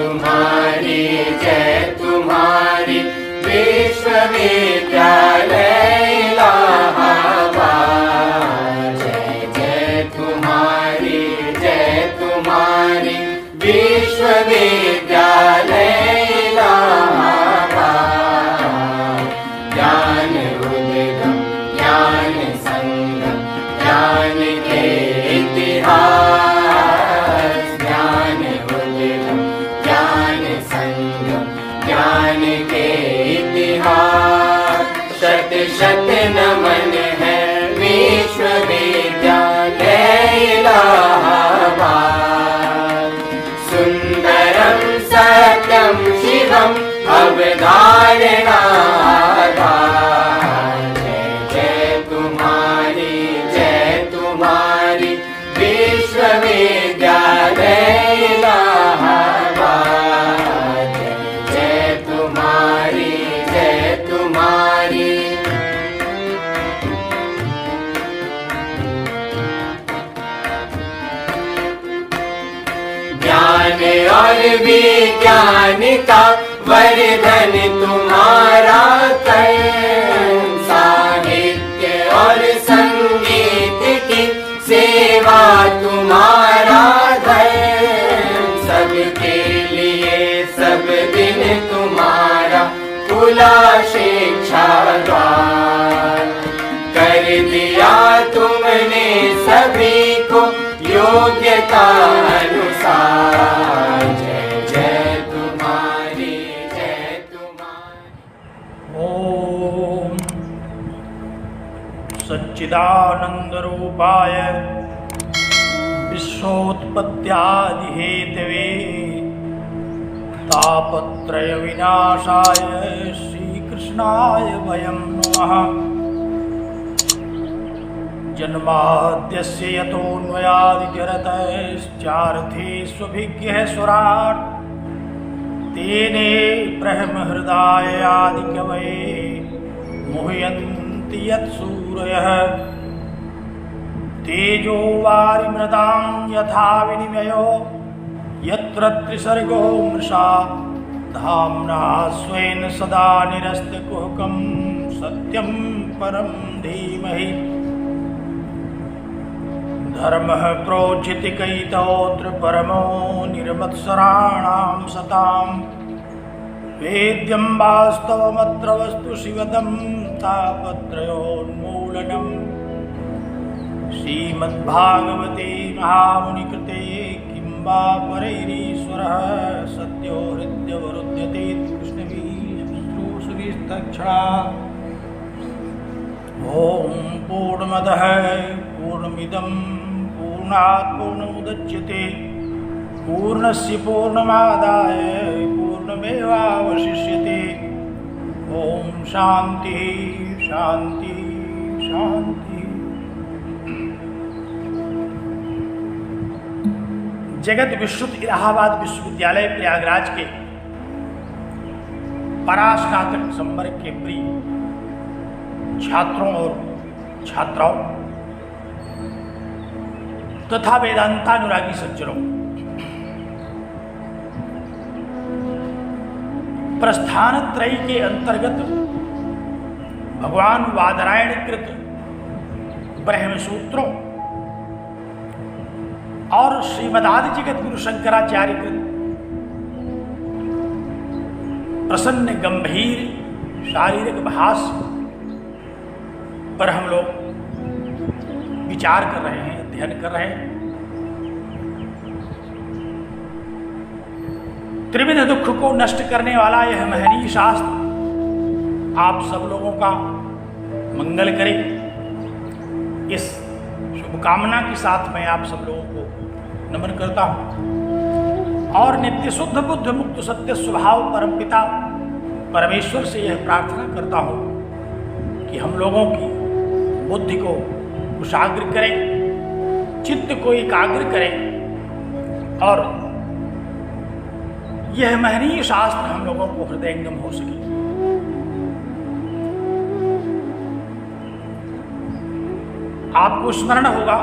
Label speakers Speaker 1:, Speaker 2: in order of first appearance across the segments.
Speaker 1: तुम्हारी जय तुम्हारी विश्वविद्यालय इलाहाबाद। जय जय तुम्हारी विश्वविद्यालय इलाहाबाद। ज्ञान उद्गम ज्ञान संगम ज्ञान के इतिहास। ज्ञान उद्गम ज्ञान संगम ज्ञान के इतिहास। शत शत नमन है विश्वविद्यालय इलाहाबाद। सुंदरम सत्यम शिवम अवधारणा। विश्वविद्यालय इलाहाबाद। जय तुम्हारी ज्ञान और विज्ञान का वर्धन तुम्हारा कर। साहित्य और संगीत की सेवा तुम्हारा धर्म। सबके लिए सब दिन तुम्हारा खुला शिक्षा द्वार। कर दिया तुमने सभी को योग्यता अनुसार। जय जय तुम्हारी
Speaker 2: ओम सच्चिदानंद रूपाय विश्वोत्पत्त्यादि हेतवे तापत्रय विनाशाय श्रीकृष्णाय वयं नमः। जन्माद्यस्य यतोऽन्वयादितरतश्चार्थेष्वभिज्ञः स्वराट् तेने ब्रह्महृदाय आदिकवये मुह्यन्ति यत्सूरयः। तेजो वारिमृदां यथा विनिमयो यत्र त्रिसर्गो मृषा। धाम्ना स्वेन सदा निरस्तकुहकं सत्यं परं धीमहि। धर्मः प्रोज्झिति कैतोऽत्र परमो निर्मत्सराणां सताम्। वेद्यं वास्तवमत्र वस्तु शिवदं तापत्रयोन्मूलनम्। श्रीमद्भागवते महामुनिकृते किं वा परैरीश्वरः सत्यो हृद्यवरुध्यते कृष्णवीशुश्रूषुभिस्तक्षणात्। ॐ पूर्णमदः पूर्णमिदं पूर्णात् पूर्णमुदच्यते पूर्णस्य पूर्णमादाय पूर्णमेवावशिष्यते। ॐ शान्ति शान्ति शान्ति। जगत विश्रुत इलाहाबाद विश्वविद्यालय प्रयागराज के परास्नातक संवर्ग के प्रिय छात्रों और छात्राओं तथा वेदांतानुरागी सज्जनों, प्रस्थान त्रयी के अंतर्गत भगवान वादरायण कृत ब्रह्मसूत्रों और श्रीमदादि जगत गुरु शंकराचार्य कृत प्रसन्न गंभीर शारीरिक भाष्य पर हम लोग विचार कर रहे हैं, अध्ययन कर रहे हैं। त्रिविध दुख को नष्ट करने वाला यह महनीय शास्त्र आप सब लोगों का मंगल करे। इस शुभकामना के साथ मैं आप सब लोगों को नमन करता हूं और नित्य शुद्ध बुद्ध मुक्त सत्य स्वभाव परमपिता परमेश्वर से यह प्रार्थना करता हूं कि हम लोगों की बुद्धि को कुशाग्र करें, चित्त को एकाग्र करें और यह महनीय शास्त्र हम लोगों को हृदयंगम हो सके। आपको स्मरण होगा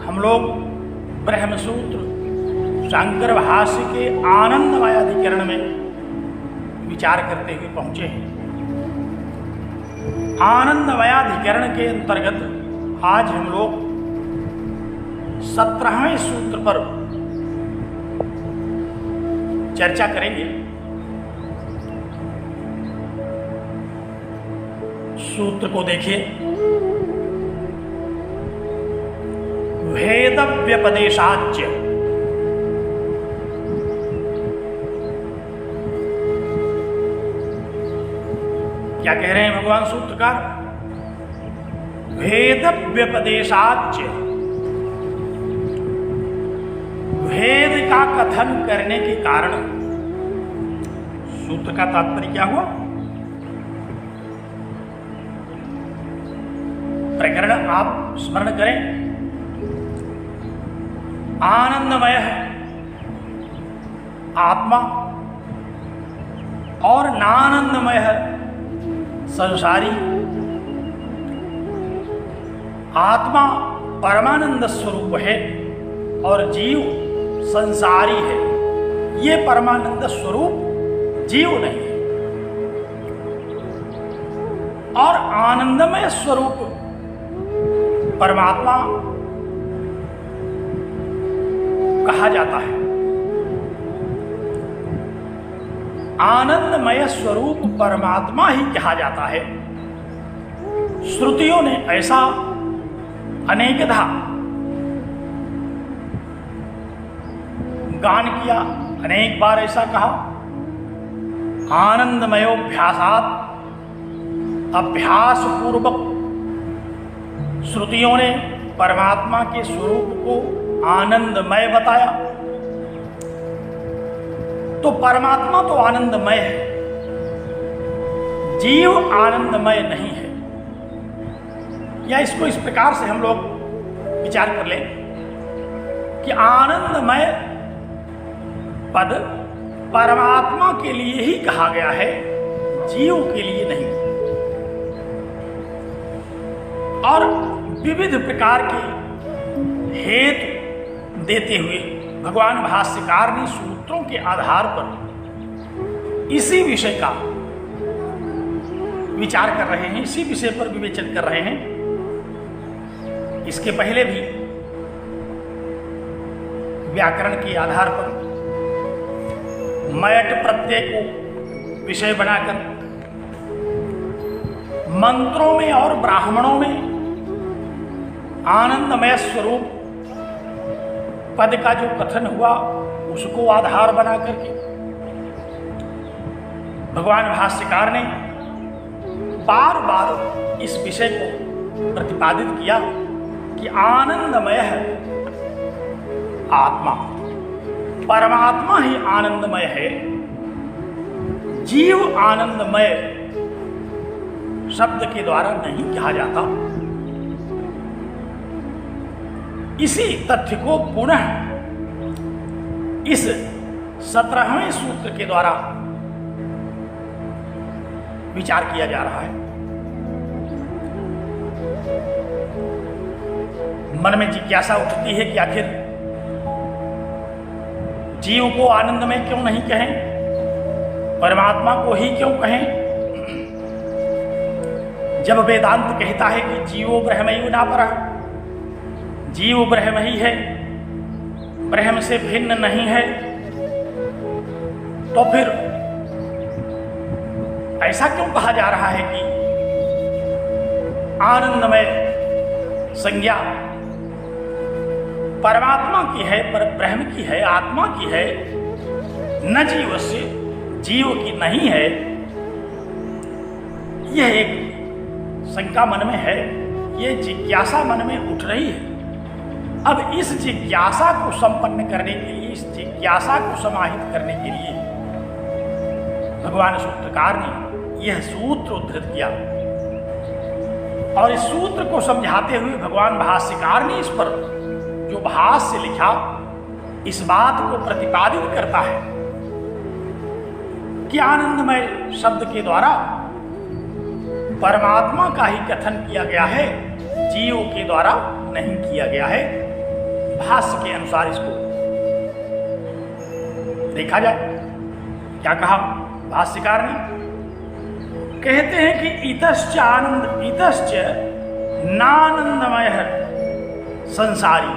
Speaker 2: हम लोग ब्रह्मसूत्र शंकर भाष्य के आनंदमय अधिकरण में विचार करते हुए पहुंचे हैं। आनंदमय अधिकरण के अंतर्गत आज हम लोग 17वें सूत्र पर चर्चा करेंगे। सूत्र को देखिए। भेद व्यपदेशाच्य, क्या कह रहे हैं भगवान सूत्रकार? भेद व्यपदेशाच्य, भेद का कथन करने के कारण। सूत्र का तात्पर्य क्या हुआ? प्रकरण आप स्मरण करें। आनंदमय है आत्मा और नानंदमय है संसारी। आत्मा परमानंद स्वरूप है और जीव संसारी है। ये परमानंद स्वरूप जीव नहीं है। और आनंदमय स्वरूप परमात्मा कहा जाता है। आनंदमय स्वरूप परमात्मा ही कहा जाता है। श्रुतियों ने ऐसा अनेकधा गान किया, अनेक बार ऐसा कहा। आनंदमयोभ्यासात्, अभ्यास पूर्वक श्रुतियों ने परमात्मा के स्वरूप को आनंदमय बताया। तो परमात्मा तो आनंदमय है, जीव आनंदमय नहीं है। या इसको इस प्रकार से हम लोग विचार कर लें कि आनंदमय पद परमात्मा के लिए ही कहा गया है, जीव के लिए नहीं। और विविध प्रकार के हेतु देते हुए भगवान भाष्यकार ने सूत्रों के आधार पर इसी विषय का विचार कर रहे हैं, इसी विषय पर विवेचन कर रहे हैं। इसके पहले भी व्याकरण के आधार पर मयट प्रत्यय को विषय बनाकर मंत्रों में और ब्राह्मणों में आनंदमय स्वरूप पद का जो कथन हुआ उसको आधार बना करके भगवान भाष्यकार ने बार बार इस विषय को प्रतिपादित किया कि आनंदमय है आत्मा, परमात्मा ही आनंदमय है। जीव आनंदमय शब्द के द्वारा नहीं कहा जाता। इसी तथ्य को पुनः इस 17वें सूत्र के द्वारा विचार किया जा रहा है। मन में जिज्ञासा उठती है कि आखिर जीव को आनंदमय क्यों नहीं कहें, परमात्मा को ही क्यों कहें? जब वेदांत कहता है कि जीवो ब्रह्मैव नापरः, जीव ब्रह्म ही है, ब्रह्म से भिन्न नहीं है, तो फिर ऐसा क्यों कहा जा रहा है कि आनंदमय संज्ञा परमात्मा की है, पर ब्रह्म की है, आत्मा की है, न जीव से, जीव की नहीं है? यह एक शंका मन में है, ये जिज्ञासा मन में उठ रही है। अब इस जिज्ञासा को संपन्न करने के लिए, इस जिज्ञासा को समाहित करने के लिए भगवान सूत्रकार ने यह सूत्र उद्धृत किया और इस सूत्र को समझाते हुए भगवान भाष्यकार ने इस पर जो भाष्य लिखा, इस बात को प्रतिपादित करता है कि आनंदमय शब्द के द्वारा परमात्मा का ही कथन किया गया है, जीव के द्वारा नहीं किया गया है। भाष्य के अनुसार इसको देखा जाए क्या कहा भाष्यकार ने। कहते हैं कि इतश्च नानंदमय संसारी।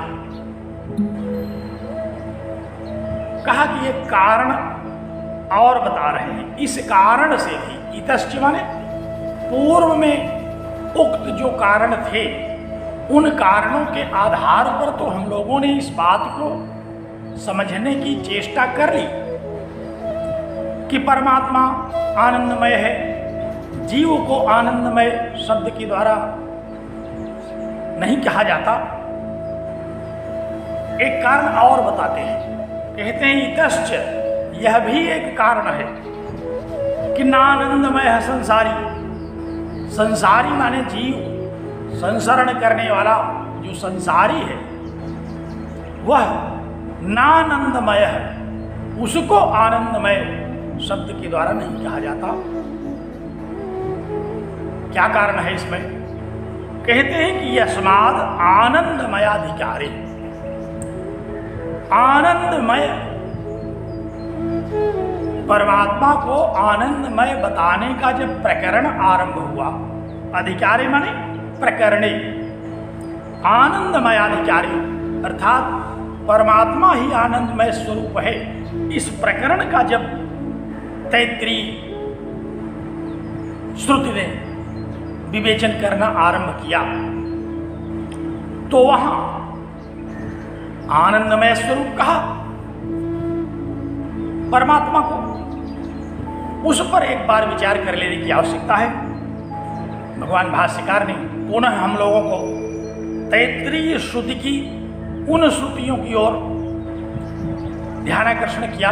Speaker 2: कहा कि ये कारण और बता रहे हैं, इस कारण से भी, इतश्च माने पूर्व में उक्त जो कारण थे उन कारणों के आधार पर तो हम लोगों ने इस बात को समझने की चेष्टा कर ली कि परमात्मा आनंदमय है। जीव को आनंदमय शब्द के द्वारा नहीं कहा जाता। एक कारण और बताते हैं, कहते हैं इतश्च, यह भी एक कारण है कि नानंदमय है संसारी। संसारी माने जीव, संसरण करने वाला जो संसारी है वह नानंदमय है, उसको आनंदमय शब्द के द्वारा नहीं कहा जाता। क्या कारण है इसमें? कहते हैं कि यस्माद आनंदमयाधिकारी। आनंदमय, परमात्मा को आनंदमय बताने का जब प्रकरण आरंभ हुआ, अधिकारी माने प्रकरणे, आनंदमय अधिकारी अर्थात परमात्मा ही आनंदमय स्वरूप है, इस प्रकरण का जब तैत्रीय श्रुति ने विवेचन करना आरंभ किया तो वहां आनंदमय स्वरूप कहा परमात्मा को। उस पर एक बार विचार कर लेने की आवश्यकता है। भगवान भाष्यकार ने पुनः हम लोगों को तैत्रीय श्रुति की उन श्रुतियों की ओर ध्यानाकर्षण किया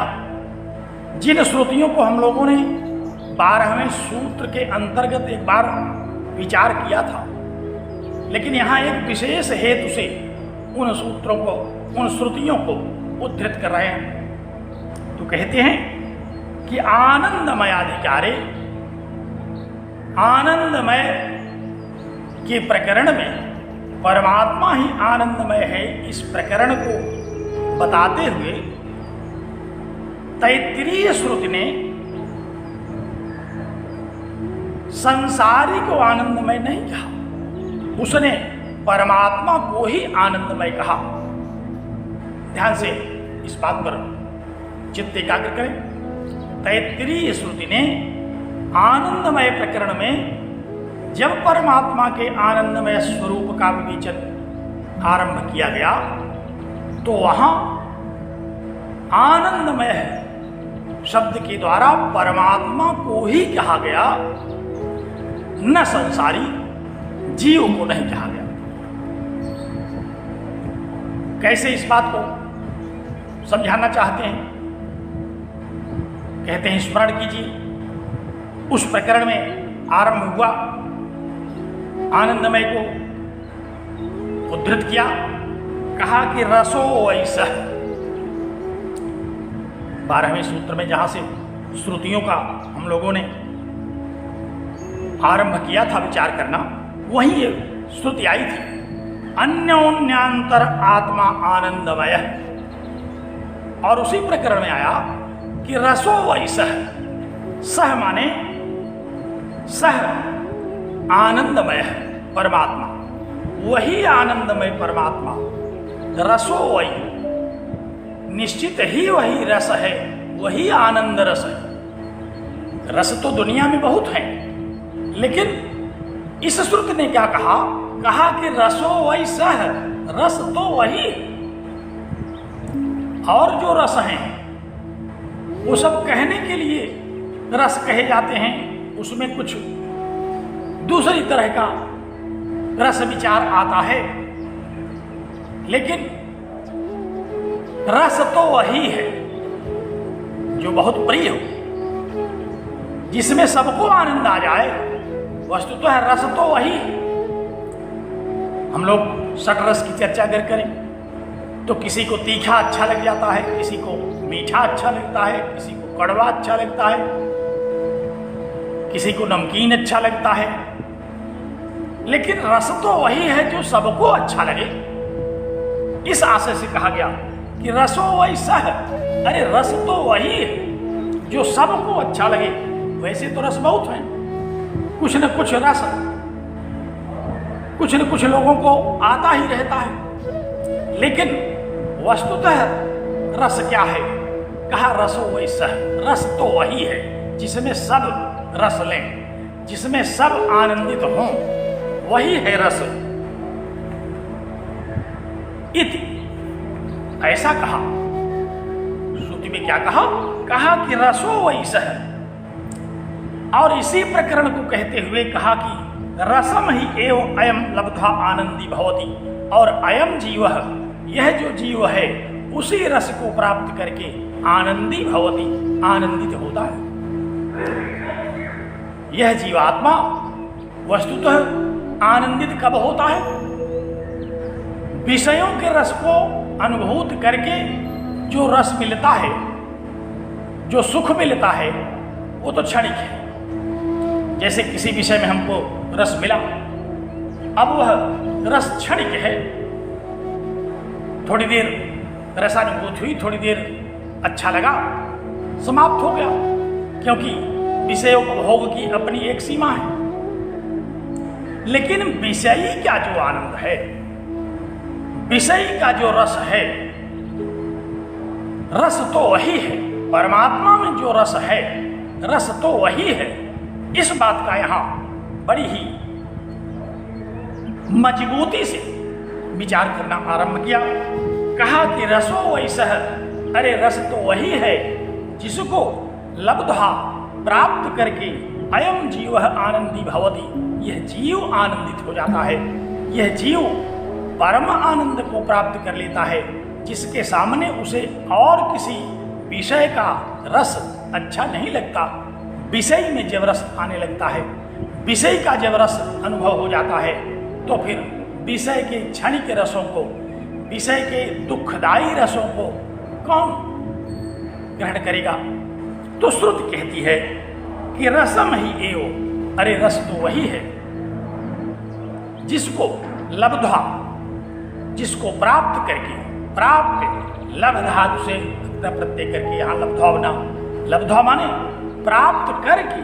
Speaker 2: जिन श्रुतियों को हम लोगों ने 12वें सूत्र के अंतर्गत एक बार विचार किया था, लेकिन यहाँ एक विशेष हेतु से उन सूत्रों को, उन श्रुतियों को उद्धृत कर रहे हैं। तो कहते हैं कि आनंदमयाधिकारे, आनंदमय के प्रकरण में परमात्मा ही आनंदमय है, इस प्रकरण को बताते हुए तैत्रीय श्रुति ने संसारी को आनंदमय नहीं कहा, उसने परमात्मा को ही आनंदमय कहा। ध्यान से इस बात पर चित्त एकाग्र करें। तैत्रीय श्रुति ने आनंदमय प्रकरण में जब परमात्मा के आनंदमय स्वरूप का विवेचन आरंभ किया गया तो वहां आनंदमय शब्द के द्वारा परमात्मा को ही कहा गया, न संसारी जीव को नहीं कहा गया। कैसे इस बात को समझाना चाहते हैं? कहते हैं स्मरण कीजिए, उस प्रकरण में आरंभ हुआ, आनंदमय को उद्धृत किया, कहा कि रसो ऐसा। 12वें सूत्र में जहां से श्रुतियों का हम लोगों ने आरंभ किया था विचार करना, वहीं ये श्रुति आई थी, अन्योन्यांतर आत्मा आनंदमय। और उसी प्रकरण में आया कि रसो वही सह माने सह आनंदमय है परमात्मा, वही आनंदमय परमात्मा रसो वही, निश्चित ही वही रस है, वही आनंद रस है। रस तो दुनिया में बहुत है, लेकिन इस श्रुति ने क्या कहा? कहा कि रसो वही सह, रस तो वही, और जो रस हैं वो सब कहने के लिए रस कहे जाते हैं, उसमें कुछ दूसरी तरह का रस विचार आता है, लेकिन रस तो वही है जो बहुत प्रिय हो, जिसमें सबको आनंद आ जाए। वस्तुतः रस तो वही। हम लोग षट रस की चर्चा अगर करें तो किसी को तीखा अच्छा लग जाता है, किसी को मीठा अच्छा लगता है, किसी को कड़वा अच्छा लगता है, किसी को नमकीन अच्छा लगता है, लेकिन रस तो वही है जो सबको अच्छा लगे। इस आशय से कहा गया कि रसो वही सह, अरे रस तो वही है जो सबको अच्छा लगे। वैसे तो रस बहुत हैं, कुछ न कुछ रस कुछ न कुछ लोगों को आता ही रहता है, लेकिन वस्तुतः रस क्या है? कहा रसो वैसा। रस तो वही है जिसमें सब रस लें, जिसमें सब आनंदित हों, वही है रस। इति ऐसा कहा। श्रुति में क्या कहा? कहा कि रसो वैसा है। और इसी प्रकरण को कहते हुए कहा कि रसम ही एवं अयम लब्धा आनंदी भवति। और अयम जीव, यह जो जीव है उसी रस को प्राप्त करके आनंदी भवति, आनंदित होता है। यह जीवात्मा वस्तुतः आनंदित कब होता है? विषयों के रस को अनुभूत करके जो रस मिलता है, जो सुख मिलता है, वो तो क्षणिक है। जैसे किसी विषय में हमको रस मिला, अब वह रस क्षणिक है। थोड़ी देर रसानुभूति हुई, थोड़ी देर अच्छा लगा, समाप्त हो गया, क्योंकि विषय उपभोग की अपनी एक सीमा है। लेकिन विषयी का जो आनंद है, विषयी का जो रस है, रस तो वही है। परमात्मा में जो रस है, रस तो वही है। इस बात का यहां बड़ी ही मजबूती से विचार करना आरंभ किया। कहा कि रसो वैसा, अरे रस तो वही है जिसको लब्धा प्राप्त करके अयम जीव आनंदी भवति, यह जीव आनंदित हो जाता है। यह जीव परम आनंद को प्राप्त कर लेता है, जिसके सामने उसे और किसी विषय का रस अच्छा नहीं लगता। विषय में जब रस आने लगता है, विषय का जब रस अनुभव हो जाता है, तो फिर विषय के क्षणिक रसों को, विषय के दुखदायी रसों को कौन ग्रहण करेगा? तो श्रुति कहती है कि रसम ही एव, अरे रस तो वही है जिसको लब्धा, जिसको प्राप्त करके, प्राप्त लभ धातु से प्रत्यय करके यहां लब्धा बना। लब्धा माने प्राप्त करके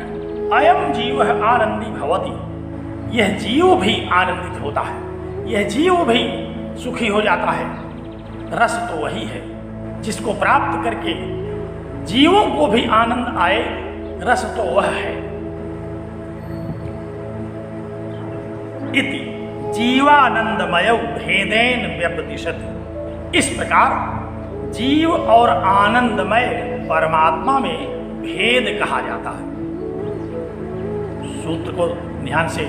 Speaker 2: अयम जीव आनंदी भवति, यह जीव भी आनंदित होता है, यह जीव भी सुखी हो जाता है। रस तो वही है जिसको प्राप्त करके जीवों को भी आनंद आए, रस तो वह है। इति जीवानंदमय भेदेन व्यपदिशति। इस प्रकार जीव और आनंदमय परमात्मा में भेद कहा जाता है। सूत्र को ध्यान से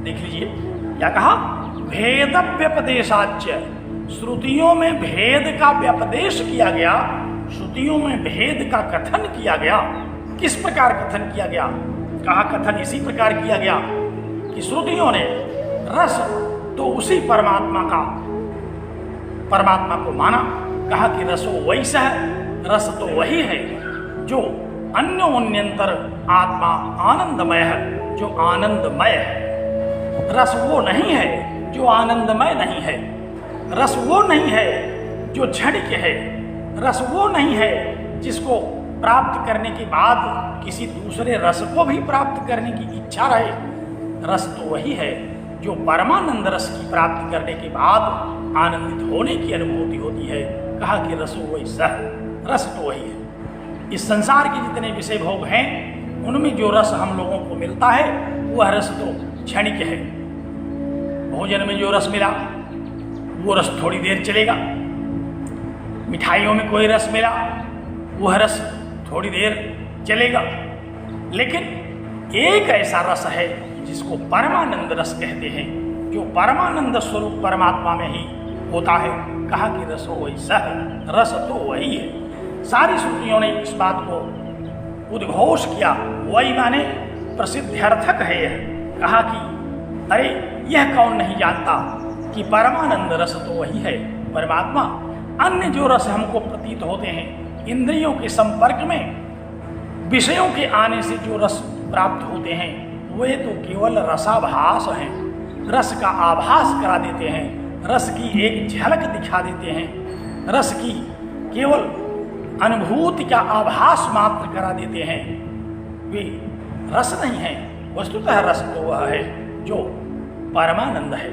Speaker 2: देख लीजिए, क्या कहा? भेद व्यपदेशाच्य, श्रुतियों में भेद का व्यपदेश किया गया, श्रुतियों में भेद का कथन किया गया। किस प्रकार कथन किया गया? कहा कथन इसी प्रकार किया गया कि श्रुतियों ने रस तो उसी परमात्मा का, परमात्मा को माना। कहा कि रसो वैसा है, रस तो वही है जो अन्योन्यंतर आत्मा आनंदमय है, जो आनंदमय है। रस वो नहीं है जो आनंदमय नहीं है, रस वो नहीं है जो क्षणिक है, रस वो नहीं है जिसको प्राप्त करने के बाद किसी दूसरे रस को भी प्राप्त करने की इच्छा रहे। रस तो वही है जो परमानंद रस की प्राप्ति करने के बाद आनंदित होने की अनुभूति होती है। कहा कि रसो वैसा, रस तो वही है। इस संसार के जितने विषय भोग हैं, उनमें जो रस हम लोगों को मिलता है, वह रस तो क्षणिक है। भोजन में जो रस मिला, वो रस थोड़ी देर चलेगा। मिठाइयों में कोई रस मिला, वह रस थोड़ी देर चलेगा। लेकिन एक ऐसा रस है जिसको परमानंद रस कहते हैं, जो परमानंद स्वरूप परमात्मा में ही होता है। कहा कि रसो वैसा है, रस तो वही है। सारी श्रुतियों ने इस बात को उद्घोष किया। वही माने प्रसिद्ध्यर्थक है यह। कहा कि अरे यह कौन नहीं जानता कि परमानंद रस तो वही है परमात्मा। अन्य जो रस हमको प्रतीत होते हैं, इंद्रियों के संपर्क में विषयों के आने से जो रस प्राप्त होते हैं, वे तो केवल रसाभास हैं, रस का आभास करा देते हैं, रस की एक झलक दिखा देते हैं, रस की केवल अनुभूति का आभास मात्र करा देते हैं, वे रस नहीं है। वस्तुतः रस तो वह है जो परमानंद है,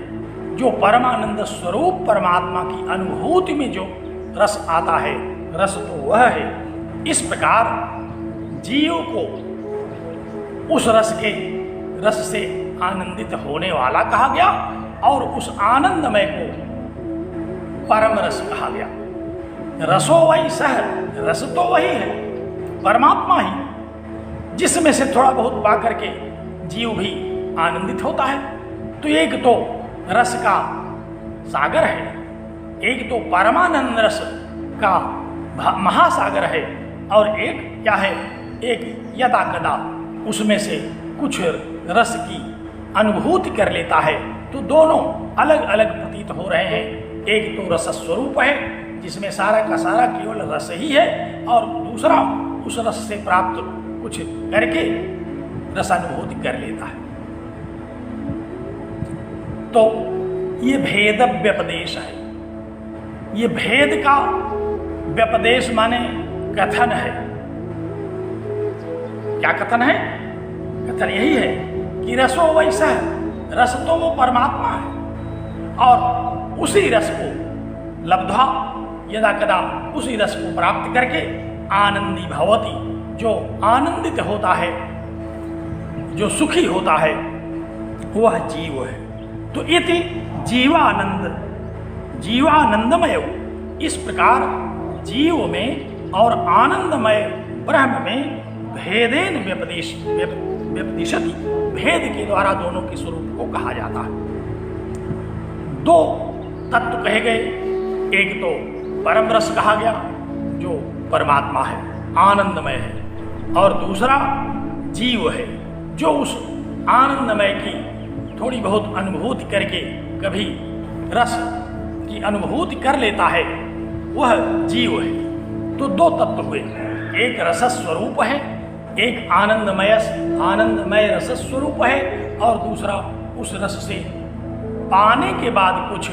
Speaker 2: जो परमानंद स्वरूप परमात्मा की अनुभूति में जो रस आता है, रस तो वह है। इस प्रकार जीव को उस रस से आनंदित होने वाला कहा गया और उस आनंदमय को परम रस कहा गया। रसो वही सह, रस तो वही है, परमात्मा ही, जिसमें से थोड़ा बहुत पा करके जीव भी आनंदित होता है। तो एक तो रस का सागर है, एक तो परमानंद रस का महासागर है, और एक क्या है, एक यदा कदा उसमें से कुछ रस की अनुभूति कर लेता है। तो दोनों अलग अलग प्रतीत हो रहे हैं। एक तो रस स्वरूप है जिसमें सारा का सारा केवल रस ही है, और दूसरा उस रस से प्राप्त कुछ करके रसानुभूति कर लेता है। तो ये भेद व्यपदेश है। ये भेद का व्यपदेश माने कथन है। क्या कथन है? कथन यही है कि रसो वैसा, रस तो वो परमात्मा है, और उसी रस को लब्धा यदा कदा, उसी रस को प्राप्त करके आनंदी भवति, जो आनंदित होता है, जो सुखी होता है, वह जीव है। तो इति जीवानंदमय, इस प्रकार जीव में और आनंदमय ब्रह्म में भेदेन व्यपदिशति, भेद के द्वारा दोनों के स्वरूप को कहा जाता है। दो तत्व कहे गए, एक तो परम रस कहा गया जो परमात्मा है, आनंदमय है, और दूसरा जीव है जो उस आनंदमय की थोड़ी बहुत अनुभूति करके कभी रस की अनुभूति कर लेता है, वह जीव है। तो दो तत्व हुए, एक रस स्वरूप है, एक आनंदमय रस स्वरूप है, और दूसरा उस रस से पाने के बाद कुछ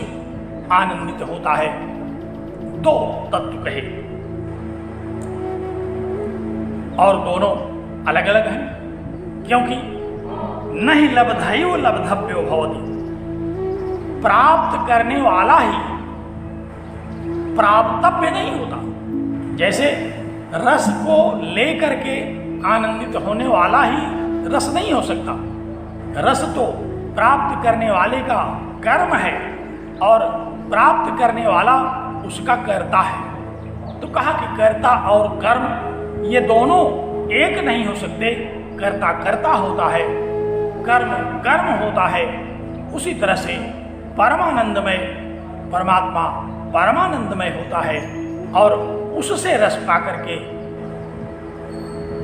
Speaker 2: आनंदित होता है। दो तत्व कहे, और दोनों अलग अलग हैं, क्योंकि नहीं लब्धयो लब्धव्यो भवति, प्राप्त करने वाला ही प्राप्तव्य नहीं होता। जैसे रस को लेकर के आनंदित होने वाला ही रस नहीं हो सकता। रस तो प्राप्त करने वाले का कर्म है, और प्राप्त करने वाला उसका कर्ता है। तो कहा कि कर्ता और कर्म ये दोनों एक नहीं हो सकते। कर्ता कर्ता होता है, कर्म कर्म होता है। उसी तरह से परमानंदमय परमात्मा परमानंदमय होता है, और उससे रस पा करके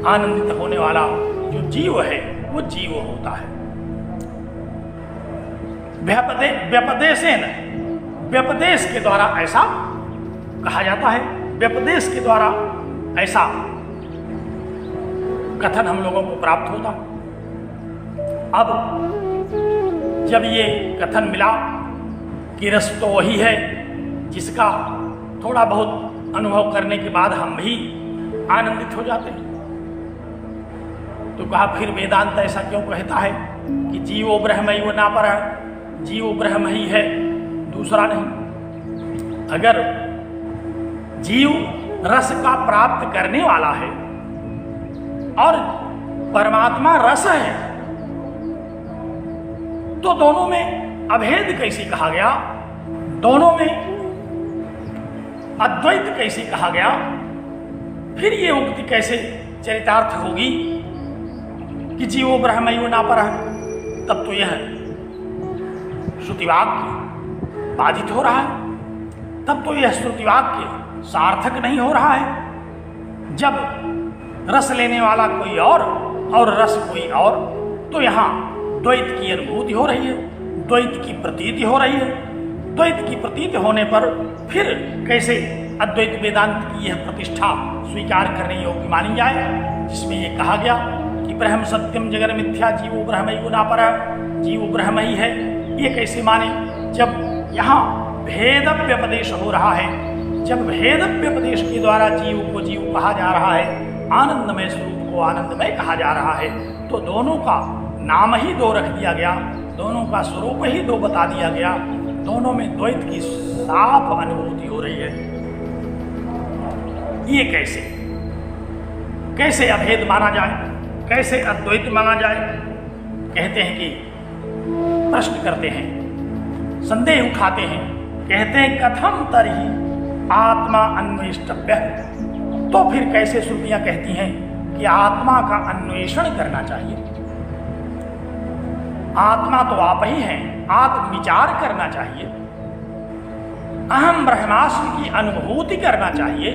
Speaker 2: आनंदित होने वाला जो जीव है वो जीव होता है। व्यपदेशेन, व्यपदेश के द्वारा ऐसा कहा जाता है, व्यपदेश के द्वारा ऐसा कथन हम लोगों को प्राप्त होता। अब जब ये कथन मिला कि रस तो वही है जिसका थोड़ा बहुत अनुभव करने के बाद हम भी आनंदित हो जाते हैं, तो कहा फिर वेदांत ऐसा क्यों कहता है कि जीवो ब्रह्मैव नापरः, जीव ब्रह्म ही है, दूसरा नहीं। अगर जीव रस का प्राप्त करने वाला है और परमात्मा रस है, तो दोनों में अभेद कैसे कहा गया, दोनों में अद्वैत कैसे कहा गया, फिर ये उक्ति कैसे चरितार्थ होगी कि जीवो ब्रह्मैव नापरः। तब तो यह श्रुतिवाक्य बाधित हो रहा है, तब तो यह श्रुतिवाक्य सार्थक नहीं हो रहा है। जब रस लेने वाला कोई और रस कोई और, तो यहाँ द्वैत की अनुभूति हो रही है, द्वैत की प्रतीति हो रही है। द्वैत की प्रतीति होने पर फिर कैसे अद्वैत वेदांत की यह प्रतिष्ठा स्वीकार करने योग्य मानी जाए, जिसमें ये कहा गया कि ब्रह्म सत्यम जगन मिथ्या जीवो ब्रह्मैव नापरः, जीव ब्रह्म ही है। ये कैसे माने जब यहाँ भेद व्यपदेश हो रहा है, जब भेद व्यपदेश के द्वारा जीव को जीव कहा जा रहा है, आनंदमय स्वरूप को आनंदमय कहा जा रहा है, तो दोनों का नाम ही दो रख दिया गया, दोनों का स्वरूप ही दो बता दिया गया, दोनों में द्वैत की साफ अनुभूति हो रही है। ये कैसे अभेद माना जाए, कैसे अद्वैत माना जाए? कहते हैं कि प्रश्न करते हैं, संदेह उठाते हैं, कहते हैं कथम तरहि आत्मा अन्वेष्टव्य। तो फिर कैसे श्रुतियां कहती हैं कि आत्मा का अन्वेषण करना चाहिए? आत्मा तो आप ही हैं, आत्मविचार करना चाहिए, अहम ब्रह्मास्मि की अनुभूति करना चाहिए।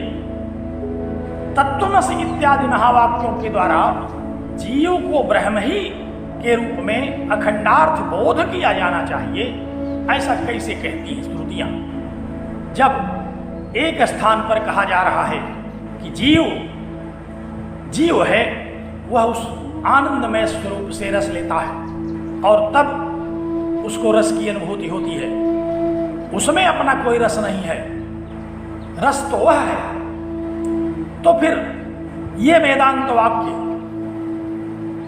Speaker 2: तत्त्वमसि इत्यादि महावाक्यों के द्वारा जीव को ब्रह्म ही के रूप में अखंडार्थ बोध किया जाना चाहिए। ऐसा कैसे कहती हैं श्रुतियां? जब एक स्थान पर कहा जा रहा है कि जीव है, वह उस आनंदमय स्वरूप से रस लेता है और तब उसको रस की अनुभूति होती है। उसमें अपना कोई रस नहीं है, रस तो वह है। तो फिर ये वेदांत वाक्य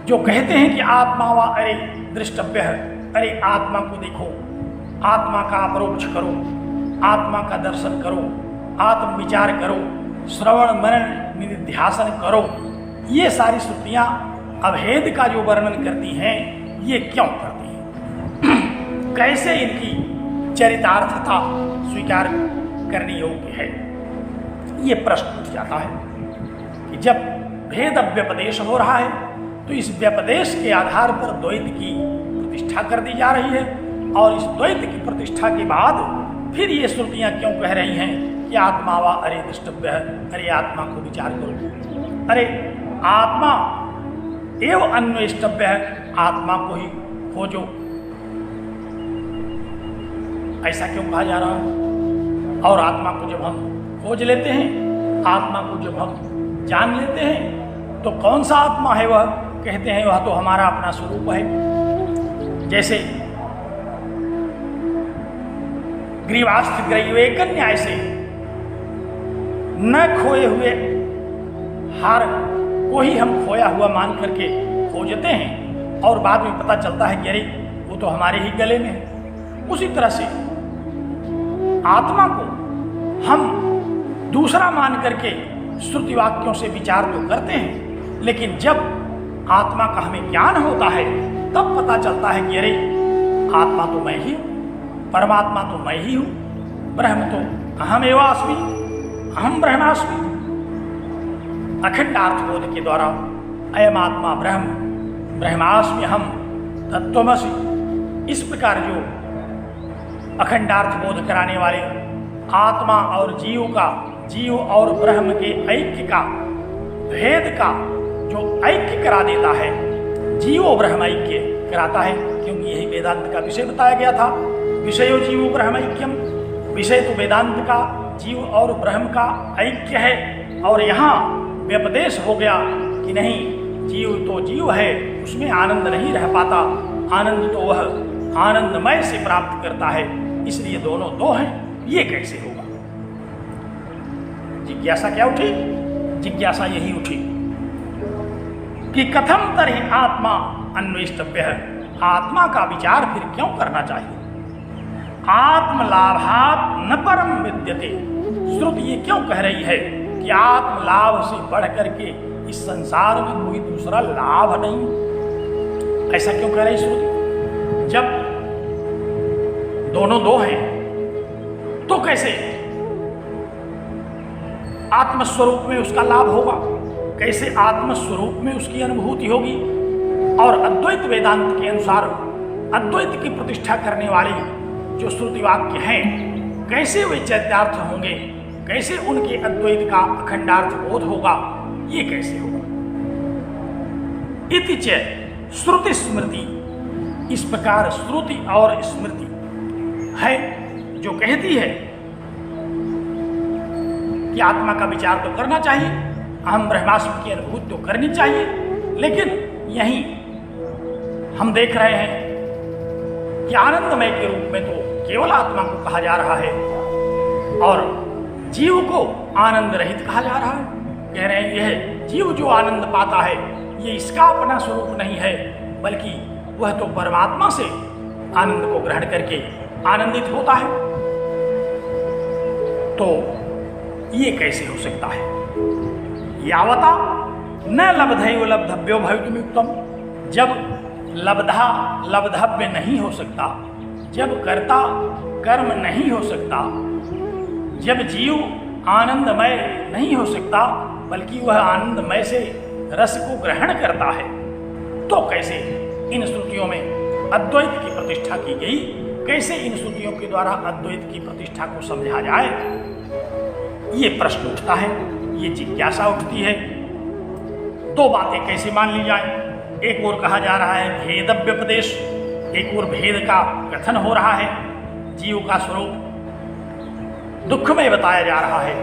Speaker 2: जो कहते हैं कि आत्मा व अरे दृष्टव्य है, अरे आत्मा को देखो, आत्मा का अपरोक्ष करो, आत्मा का दर्शन करो, आत्म विचार करो, श्रवण मनन निधिध्यासन करो, ये सारी श्रुतियां अभेद का जो वर्णन करती हैं, ये क्यों करती हैं? कैसे इनकी चरितार्थता स्वीकार करने योग्य है? ये प्रश्न उठ जाता है कि जब भेद व्यपदेश हो रहा है तो इस व्यपदेश के आधार पर द्वैत की प्रतिष्ठा कर दी जा रही है, और इस द्वैत की प्रतिष्ठा के बाद फिर ये श्रुतियां क्यों कह रही हैं कि आत्मा वा अरे दृष्टव्य है, अरे आत्मा को विचार करो, अरे आत्मा एवं अन्वेष्टव्य है, आत्मा को ही खोजो। ऐसा क्यों कहा जा रहा है? और आत्मा को जब हम खोज लेते हैं, आत्मा को जब हम जान लेते हैं, तो कौन सा आत्मा है वह? कहते हैं वह तो हमारा अपना स्वरूप है। जैसे ग्रीवास्त्र ग्रैवेकन न्याय से न खोए हुए हार को ही हम खोया हुआ मान करके खोजते हैं, और बाद में पता चलता है कि अरे वो तो हमारे ही गले में है। उसी तरह से आत्मा को हम दूसरा मान करके श्रुति वाक्यों से विचार तो करते हैं, लेकिन जब आत्मा का हमें ज्ञान होता है तब पता चलता है कि अरे आत्मा तो मैं ही हूँ, परमात्मा तो मैं ही हूँ, ब्रह्म तो अहमेवास्मि, अहम ब्रह्मास्मि। अखंडार्थबोध के द्वारा अयम आत्मा ब्रह्म, ब्रह्मास्मि अहम, तत्त्वमसि, इस प्रकार जो अखंडार्थबोध कराने वाले आत्मा और जीव और ब्रह्म के ऐक्य का, भेद का जो ऐक्य करा देता है, जीव ब्रह्म ऐक्य कराता है, क्योंकि यही वेदांत का विषय बताया गया था। विषयो जीव ब्रह्म ऐक्यम, विषय तो वेदांत का जीव और ब्रह्म का ऐक्य है। और यहाँ व्यपदेश हो गया कि नहीं, जीव तो जीव है, उसमें आनंद नहीं रह पाता, आनंद तो वह आनंदमय से प्राप्त करता है, इसलिए दोनों दो हैं। ये कैसे होगा? जिज्ञासा क्या उठी? जिज्ञासा यही उठी कि कथम तरहि आत्मा अन्वेष्टव्य है, आत्मा का विचार फिर क्यों करना चाहिए? आत्मलाभात न परम विद्यते। श्रुति ये क्यों कह रही है कि आत्मलाभ से बढ़ करके इस संसार में कोई दूसरा लाभ नहीं? ऐसा क्यों कह रही श्रुति? जब दोनों दो हैं तो कैसे आत्मस्वरूप में उसका लाभ होगा, कैसे आत्मस्वरूप में उसकी अनुभूति होगी? और अद्वैत वेदांत के अनुसार अद्वैत की प्रतिष्ठा करने वाले जो श्रुति वाक्य हैं, कैसे वे चैत्यार्थ होंगे, कैसे उनके अद्वैत का अखंडार्थ बोध होगा? ये कैसे होगा? इति च श्रुति स्मृति, इस प्रकार श्रुति और स्मृति है जो कहती है कि आत्मा का विचार तो करना चाहिए, हम ब्रह्मास्मि की अनुभूति तो करनी चाहिए, लेकिन यहीं हम देख रहे हैं कि आनंदमय के रूप में तो केवल आत्मा को कहा जा रहा है, और जीव को आनंद रहित कहा जा रहा है। कह रहे हैं यह जीव जो आनंद पाता है ये इसका अपना स्वरूप नहीं है, बल्कि वह तो परमात्मा से आनंद को ग्रहण करके आनंदित होता है। तो ये कैसे हो सकता है? यावता न लब्धैव लब्धव्यो भवितुमुक्तम, जब लब्धा लब्धव्य नहीं हो सकता, जब कर्ता कर्म नहीं हो सकता, जब जीव आनंदमय नहीं हो सकता बल्कि वह आनंदमय से रस को ग्रहण करता है, तो कैसे इन श्रुतियों में अद्वैत की प्रतिष्ठा की गई? कैसे इन श्रुतियों के द्वारा अद्वैत की प्रतिष्ठा को समझा जाए? ये प्रश्न उठता है, ये जिज्ञासा उठती है। दो बातें कैसे मान ली जाए? एक ओर कहा जा रहा है भेद व्यपदेश, एक ओर भेद का कथन हो रहा है, जीव का स्वरूप दुखमय बताया जा रहा है,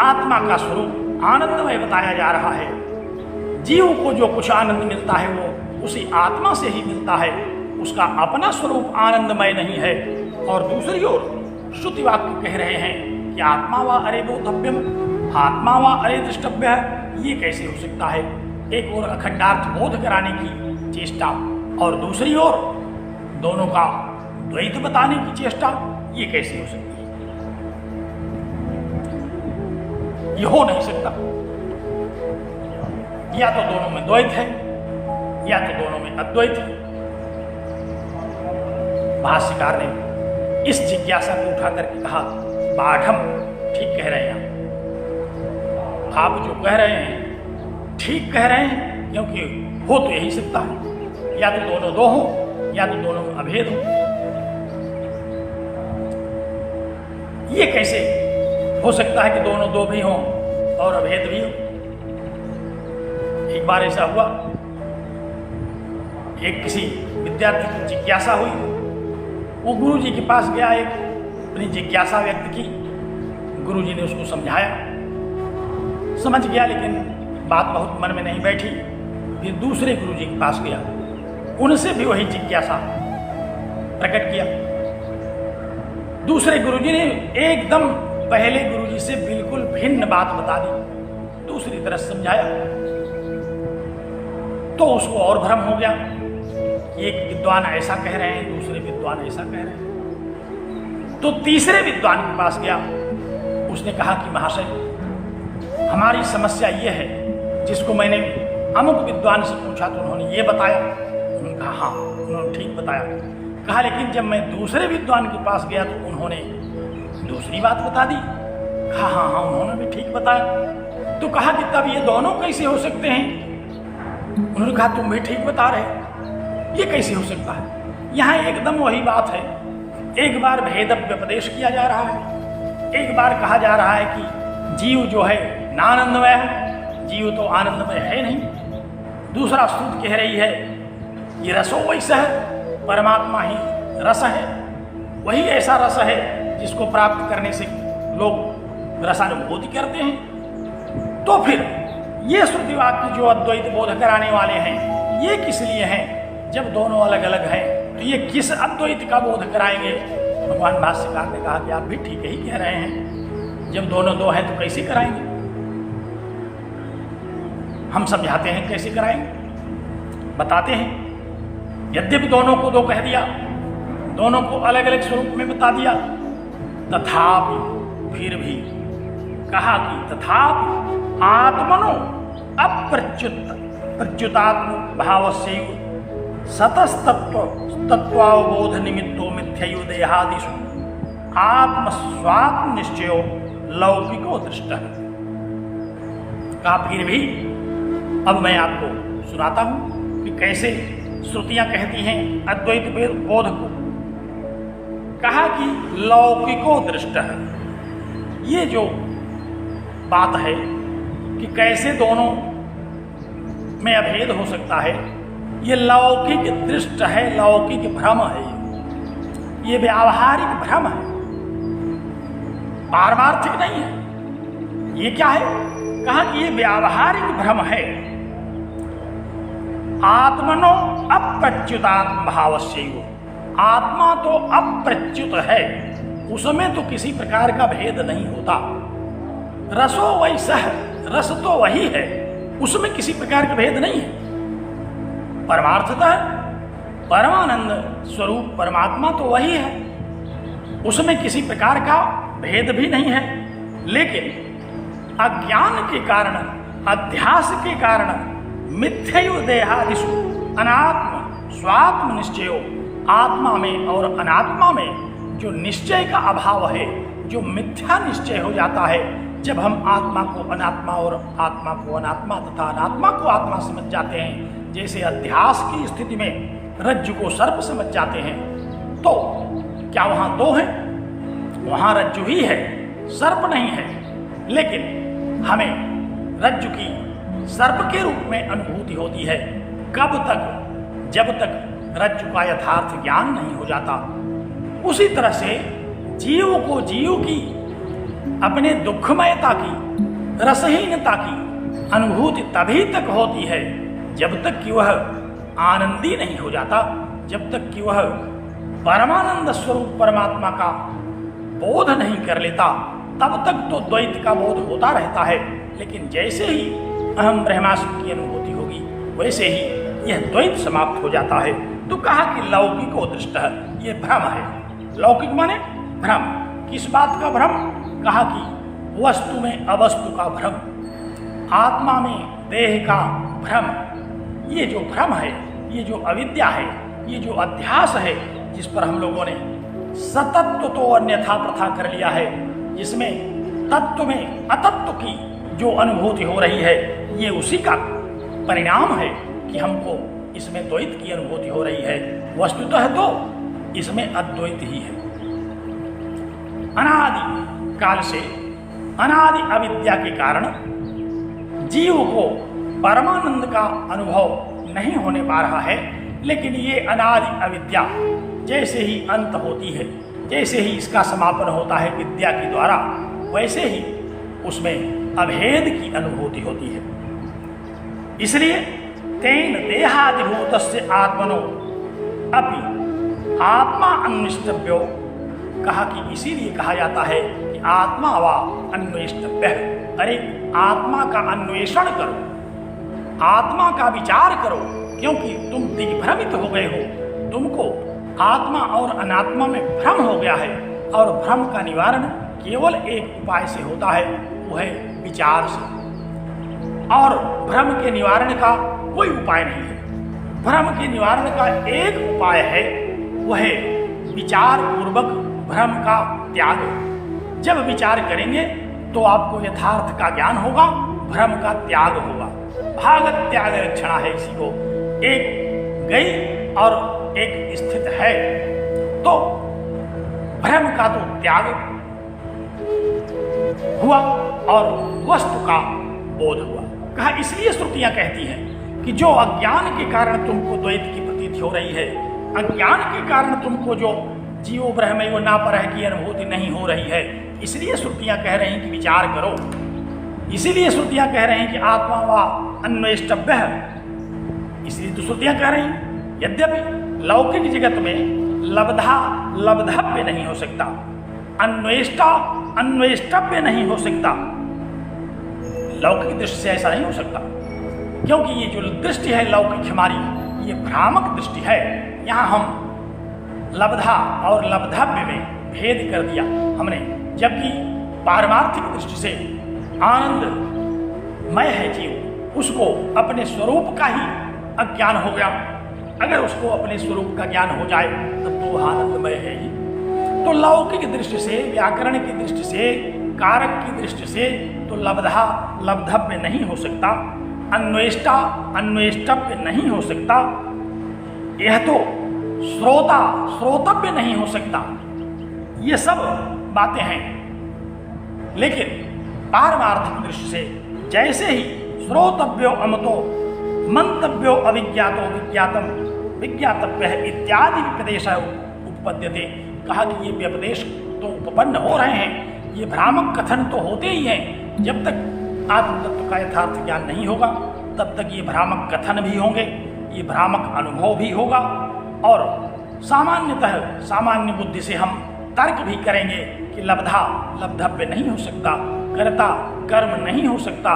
Speaker 2: आत्मा का स्वरूप आनंदमय बताया जा रहा है। जीव को जो कुछ आनंद मिलता है वो उसी आत्मा से ही मिलता है, उसका अपना स्वरूप आनंदमय नहीं है। और दूसरी ओर श्रुति वाक्य कह रहे हैं कि आत्मा व अरे बोधव्यम, आत्मा व अरे दृष्टव्य है। ये कैसे हो सकता है? एक ओर अखंडार्थ बोध कराने की चेष्टा और दूसरी ओर दोनों का द्वैत बताने की चेष्टा, ये कैसे हो सकती है? ये हो नहीं सकता। या तो दोनों में द्वैत है या तो दोनों में अद्वैत है। भाष्यकार ने इस जिज्ञासा को उठा करके कहा, बाढ़म ठीक कह रहे हैं आप जो कह रहे हैं ठीक कह रहे हैं, क्योंकि हो तो यही सकता है, या तो दोनों दो हो या तो दोनों में अभेद हो। ये कैसे हो सकता है कि दोनों दो भी हों और अभेद भी हो? एक बार ऐसा हुआ, एक किसी विद्यार्थी की जिज्ञासा हुई, वो गुरु जी के पास गया, एक अपनी जिज्ञासा व्यक्त की, गुरु जी ने उसको समझाया, समझ गया, लेकिन बात बहुत मन में नहीं बैठी। फिर दूसरे गुरु जी के पास गया, उनसे भी वही जिज्ञासा प्रकट किया। दूसरे गुरु जी ने एकदम पहले गुरु जी से बिल्कुल भिन्न बात बता दी, दूसरी तरह समझाया, तो उसको और भ्रम हो गया। एक विद्वान ऐसा कह रहे हैं, दूसरे विद्वान ऐसा कह रहे हैं। तो तीसरे विद्वान के पास गया, उसने कहा कि महाशय हमारी समस्या ये है, जिसको मैंने अमुक विद्वान से पूछा तो उन्होंने ये बताया। उन्होंने कहा हाँ, उन्होंने ठीक बताया। कहा लेकिन जब मैं दूसरे विद्वान के पास गया तो उन्होंने दूसरी बात बता दी। कहा हाँ हाँ, उन्होंने भी ठीक बताया। तो कहा कि तब ये दोनों कैसे हो सकते हैं? उन्होंने कहा तुम भी ठीक बता रहे, ये कैसे हो सकता है? यहाँ एकदम वही बात है। एक बार भेद व्यपदेश किया जा रहा है, एक बार कहा जा रहा है कि जीव जो है नानंदमय है, जीव तो आनंदमय है नहीं। दूसरा श्रुति कह रही है ये रसो वैसा है, परमात्मा ही रस है, वही ऐसा रस है जिसको प्राप्त करने से लोग रसानुभूति करते हैं। तो फिर ये श्रुति वाक्य जो अद्वैत बोध कराने वाले हैं, ये किस लिए हैं? जब दोनों अलग अलग हैं तो ये किस अद्वैत का बोध कराएंगे? भगवान भाष्यकार ने कहा कि आप भी ठीक ही कह रहे हैं, जब दोनों दो हैं तो कैसे कराएंगे? हम समझाते हैं कैसे कराएंगे, बताते हैं। यद्यपि दोनों को दो कह दिया, दोनों को अलग अलग स्वरूप में बता दिया, तथापि फिर भी कहा कि तथापि आत्मनो अप्रच्युतात्म भावस्य सतस्तत्वावबोध निमित्तो मिथ्ययो देहादिषु आत्मस्वात्म निश्चयो लौकिको दृष्ट है। कहा फिर भी अब मैं आपको सुनाता हूं कि कैसे श्रुतियां कहती हैं अद्वैत बोध को। कहा कि लौकिको दृष्ट है। ये जो बात है कि कैसे दोनों में अभेद हो सकता है, ये लौकिक दृष्ट है, लौकिक भ्रम है, ये व्यावहारिक भ्रम है, पारमार्थिक नहीं है। ये क्या है? कहा कि ये व्यावहारिक भ्रम है। आत्मनो अप्रच्युतात्म भावस्य, आत्मा तो अप्रच्युत है, उसमें तो किसी प्रकार का भेद नहीं होता। रसो वैसह, रस तो वही है, उसमें किसी प्रकार का भेद नहीं है। परमार्थतः परमानंद स्वरूप परमात्मा तो वही है, उसमें किसी प्रकार का भेद भी नहीं है। लेकिन अज्ञान के कारण, अध्यास के कारण मिथ्यैव देहादिषु अनात्म स्वात्म निश्चयो, आत्मा में और अनात्मा में जो निश्चय का अभाव है, जो मिथ्या निश्चय हो जाता है, जब हम आत्मा को अनात्मा और आत्मा को अनात्मा तथा अनात्मा को आत्मा समझ जाते हैं, जैसे अध्यास की स्थिति में रज्जु को सर्प समझ जाते हैं, तो क्या वहां दो हैं? वहां रज्जु ही है, सर्प नहीं है। लेकिन हमें रज्जु की सर्प के रूप में अनुभूति होती है। कब तक? जब तक रज्जु का यथार्थ ज्ञान नहीं हो जाता। उसी तरह से जीव को जीव की अपने दुखमयता की, रसहीनता की अनुभूति तभी तक होती है जब तक कि वह आनंदी नहीं हो जाता, जब तक कि वह परमानंद स्वरूप परमात्मा का बोध नहीं कर लेता, तब तक तो द्वैत का बोध होता रहता है। लेकिन जैसे ही अहम ब्रह्मास्मि की अनुभूति होगी, वैसे ही यह द्वैत समाप्त हो जाता है। तो कहा कि लौकिको दृष्टः, ये भ्रम है। लौकिक माने भ्रम। किस बात का भ्रम? कहा कि वस्तु में अवस्तु का भ्रम, आत्मा में देह का भ्रम। ये जो भ्रम है, ये जो अविद्या है, ये जो अध्यास है, जिस पर हम लोगों ने सतत्व तो अन्यथा प्रथा कर लिया है, जिसमें तत्व में अतत्व की जो अनुभूति हो रही है, ये उसी का परिणाम है कि हमको इसमें द्वैत की अनुभूति हो रही है। वस्तुतः तो इसमें अद्वैत ही है। अनादि काल से अनादि अविद्या के कारण जीव को परमानंद का अनुभव नहीं होने पा रहा है। लेकिन ये अनादि अविद्या जैसे ही अंत होती है, जैसे ही इसका समापन होता है विद्या के द्वारा, वैसे ही उसमें अभेद की अनुभूति होती है। इसलिए तेन देहादिभूतस्य आत्मनो अपि आत्मा अन्वेष्टव्यो, कहा कि इसीलिए कहा जाता है कि आत्मा वा अन्वेष्टव्य। अरे आत्मा का अन्वेषण करो, आत्मा का विचार करो, क्योंकि तुम दिग्भ्रमित हो गए हो। तुमको आत्मा और अनात्मा में भ्रम हो गया है, और भ्रम का निवारण केवल एक उपाय से होता है, वो है विचार से। और भ्रम के निवारण का कोई उपाय नहीं है। भ्रम के निवारण का एक उपाय है, वह है विचार पूर्वक भ्रम का त्याग। जब विचार करेंगे तो आपको यथार्थ का ज्ञान होगा, भ्रम का त्याग होगा। भागत त्याग रक्षणा है इसी को। एक गई और एक स्थित है, तो भ्रम का तो त्याग हुआ और वस्तु का बोध हुआ। कहा इसलिए श्रुतियां कहती हैं कि जो अज्ञान के कारण तुमको द्वैत की प्रतीति हो रही है, अज्ञान के कारण तुमको जो जीव ब्रह्मैव नापरः की अनुभूति नहीं हो रही है, इसलिए श्रुतियां कह रही हैं कि विचार करो। इसीलिए श्रुतियां कह रही हैं कि आत्मा वा अन्वेष्टव्य, इसलिए तो श्रुतियां कह रही हैं। यद्यपि लौकिक जगत में लब्धा लब्धव्य नहीं हो सकता, अन्वेष्टा अन्वेष्टव्य नहीं हो सकता। लौकिक दृष्टि से ऐसा नहीं हो सकता, क्योंकि ये जो दृष्टि है लौकिक हमारी, ये भ्रामक दृष्टि है। यहाँ हम लब्धा और लब्धव्य में भेद कर दिया हमने, जबकि पारमार्थिक दृष्टि से आनंदमय है जीव, उसको अपने स्वरूप का ही अज्ञान हो गया। अगर उसको अपने स्वरूप का ज्ञान हो जाए तब तो आनंदमय है ही। तो लौकिक दृष्टि से, व्याकरण की दृष्टि से, कारक की दृष्टि से तो लब्धा लब्धव्य नहीं हो सकता, अन्वेष्टा अन्वेष्टव्य नहीं हो सकता, यह तो श्रोता श्रोतव्य नहीं हो सकता। ये सब बातें हैं। लेकिन पारमार्थिक दृष्टि से जैसे ही श्रोतव्यो अमतो मंतव्यो अविज्ञातो विज्ञातम विज्ञातव्य इत्यादि व्यपदेश उपपद्यते, कहा कि ये व्यपदेश तो उपपन्न हो रहे हैं, ये भ्रामक कथन तो होते ही हैं। जब तक आत्म तत्व का यथार्थ ज्ञान नहीं होगा तब तक ये भ्रामक कथन भी होंगे, ये भ्रामक अनुभव भी होगा, और सामान्यतः सामान्य बुद्धि से हम तर्क भी करेंगे कि लब्धा लब्धव्य नहीं हो सकता, कर्ता कर्म नहीं हो सकता,